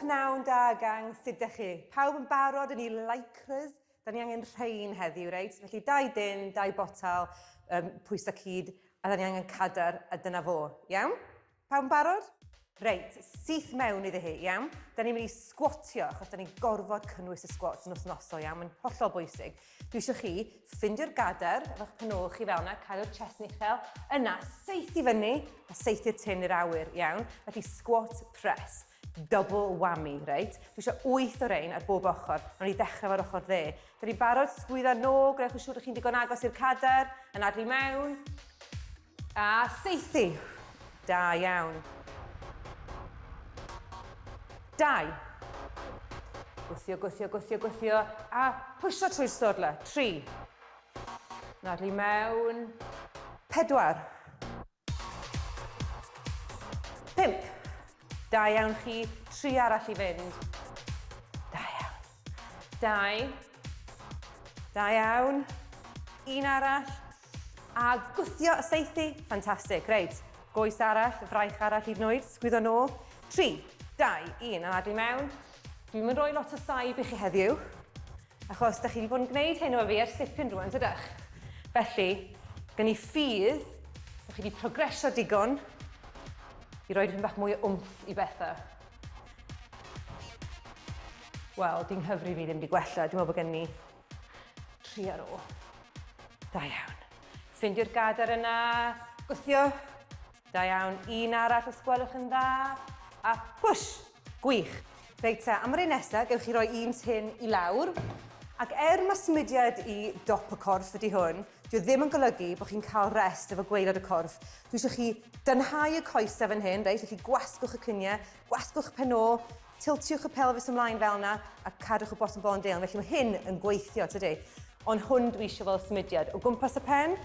pnawn da gang, sut ydych chi? Pawb yn barod yn ei lycras? Da ni angen rhain heddiw, reit? Felly 2 dyn, 2 botal, pwys a cyd, a da ni angen cadar, a dyna fo. Iawn? Pawb yn barod? Reit, syth mewn iddi hi, iawn? Da ni'n mynd i sgwatio, achos da ni'n gorfod cynnwys y sgwats yn wythnosol, iawn? Mae'n hollol bwysig. Dwi eisiau chi ffindio'r gadar, efo'ch penwch chi fel yna, cadw'r chest yn uchel, yna, seithi fyny, a seithi'r tin i'r awyr, iawn? Felly squat press, double whammy, reit? Dwi eisiau 8 o rein ar bob ochr, ond i ddechrau fo'r ochr dde. Da ni'n barod, sgwydda no, grewch yn siŵr chi'n digon agos i'r cadar, yn adlu mewn, a seithi. Da iawn. 2. Gwthio, gwthio, gwthio, gwthio. A pwysio trwy'r stodle. 3. Nadlu mewn. 4. 5. Da iawn chi. 3 arall i fynd. Da iawn. 2. Da iawn. 1 arall. A gwthio y seithi. Ffantastig. Reit. Goes arall, fraich arall hyd yn oed. Sgwyddo nôl. 3. 2, 1, a adlu mewn. Dwi'n mynd roi lot o saib i chi heddiw, achos da chi wedi bod yn gwneud hyn o fi ar stipyn rwan, tydych? Felly, gen i ffydd, da chi wedi progresio digon i roi dipyn bach mwy o wmff i bethau. Wel, di'n hyfryd fi ddim wedi gwella, dwi'n meddwl bod gen ni 3 ar ôl. Da iawn. Ffindio'r gadar yna, gwthio. Da iawn, 1 arall os gwelwch yn dda. A push! Gwych. Reit te, am yr un nesaf, gewch chi roi 1 tin i lawr. Ac mae symudiad i dop y corff ydy hwn, dwi ddim yn golygu bod chi'n cael rest efo gwaelod y corff. Dwi eisiau chi dynhau y coesau fan hyn, reit? Felly gwasgwch y cyniau, gwasgwch y peno, tiltiwch y pelfis ymlaen fel yna, a cadwch y bottom ball yn deil. Felly mae hyn yn gweithio, tydi? Ond hwn dwi eisiau fel symudiad. O gwmpas y pen,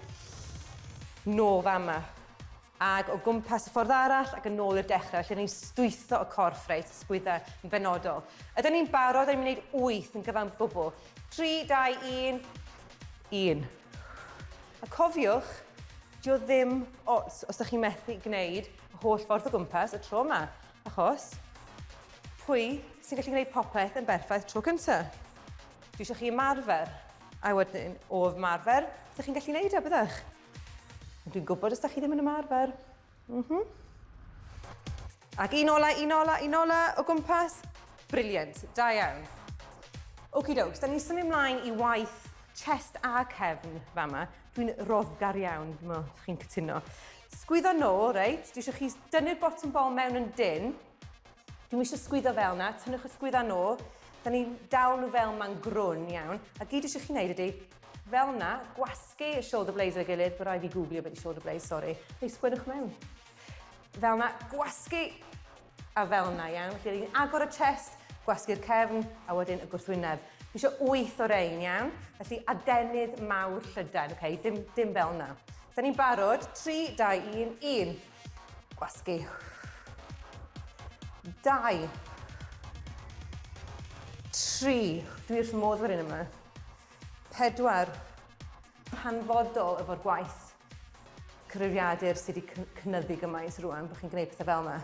no fama. Ag o gwmpas y ffordd arall ac yn ôl i'r dechrau, lle ni'n stwytho y corff, reit, sgwydda yn benodol. Ydyn ni'n barod, ydyn ni'n gwneud 8 yn gyfan bwbl. 3, 2, 1, 1. A cofiwch, dio ddim os ydych chi'n methu gwneud y holl ffordd o gwmpas y tro yma. Achos, pwy sy'n gallu gwneud popeth yn berffaith tro cyntaf? Dwi eisiau chi ymarfer. A wedyn, o ymarfer, ydych chi'n gallu gwneud e, byddech? Dwi'n gwybod os da chi ddim yn ymarfer. Ac un ola o gwmpas. Briliant, da iawn. Okidoks, da ni'n symud ymlaen i waith chest a cefn fama. Dwi'n roddgar iawn, dwi'n meddwl chi'n cytuno. Sgwyddo nôl, reit? Dwi eisiau chi dynnu'r bottom ball mewn yn dyn. Dwi'n eisiau sgwyddo fel yna, tynnwch y sgwyddo nôl. Da ni'n dal nhw fel ma'n grwn iawn. A gyd eisiau chi wneud ydy, fel yna, gwasgu y shoulder blades o'i gilydd, bod rhaid i googlio beth i shoulder blades, sori. Neu sgwennwch mewn. Fel yna, gwasgu, a fel yna, iawn. Felly, ni'n agor y chest, gwasgu'r cefn, a wedyn y gwrthwyneb. Dwi eisiau 8 o rein, iawn. Felly, adenydd mawr llydan, okay? Dim fel yna. Da ni'n barod, 3, 2, 1, 1. Gwasgu. 2. 3. Dwi wrth modd fan hyn yma. 4. Hanfodol efo'r gwaith cyfrifiadur sydd wedi cynyddu gymaint rwan, bod chi'n gwneud pethau fel yna.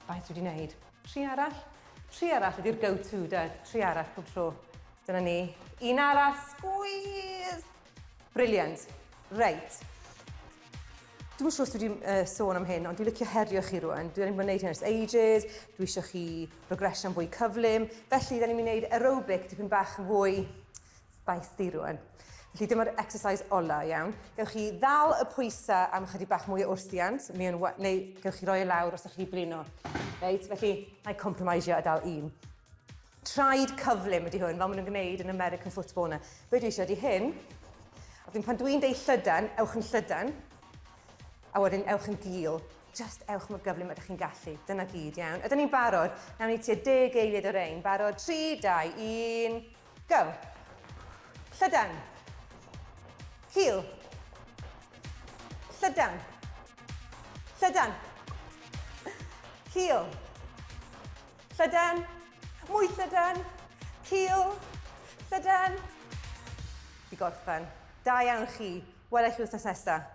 Faint wedi wneud. 3 arall. 3 arall ydy'r go-to, dad. 3 arall pob tro. Dyna ni. 1 arall, squeeze! Briliant. Reit. Dwi'n siŵr os dwi wedi sôn am hyn, ond dwi'n licio herio chi rwan. Dwi'n mynd wneud hyn ers ages, dwi eisiau chi progression fwy cyflym. Felly, da ni'n mynd wneud aerobic dipyn bach fwy spicy rwan. Felly, dyma'r exercise ola, iawn. Gewch chi ddal y pwysau am chydig bach mwy o wrthiant, neu gewch chi roi e lawr os ydych chi blino. Reit? Felly, na'i compromisio a dal 1. Traed cyflym ydy hwn, fel maen nhw'n gwneud yn American football na. Be dwi eisiau ydy hyn. Pan dwi'n deud llydan, ewch yn llydan. A wedyn ewch yn gul. Just ewch mor gyflym ydych chi'n gallu. Dyna gyd, iawn. Ydyn ni'n barod? Nawn ni tua 10 eiliad o rein. Barod? 3, 2, 1, go! Llydan. Heel. Llydan. Llydan. Heel. Llydan. Mwy llydan. Heel. Llydan. Di gorffen. Da iawn chi. Welai chi wythnos nesaf.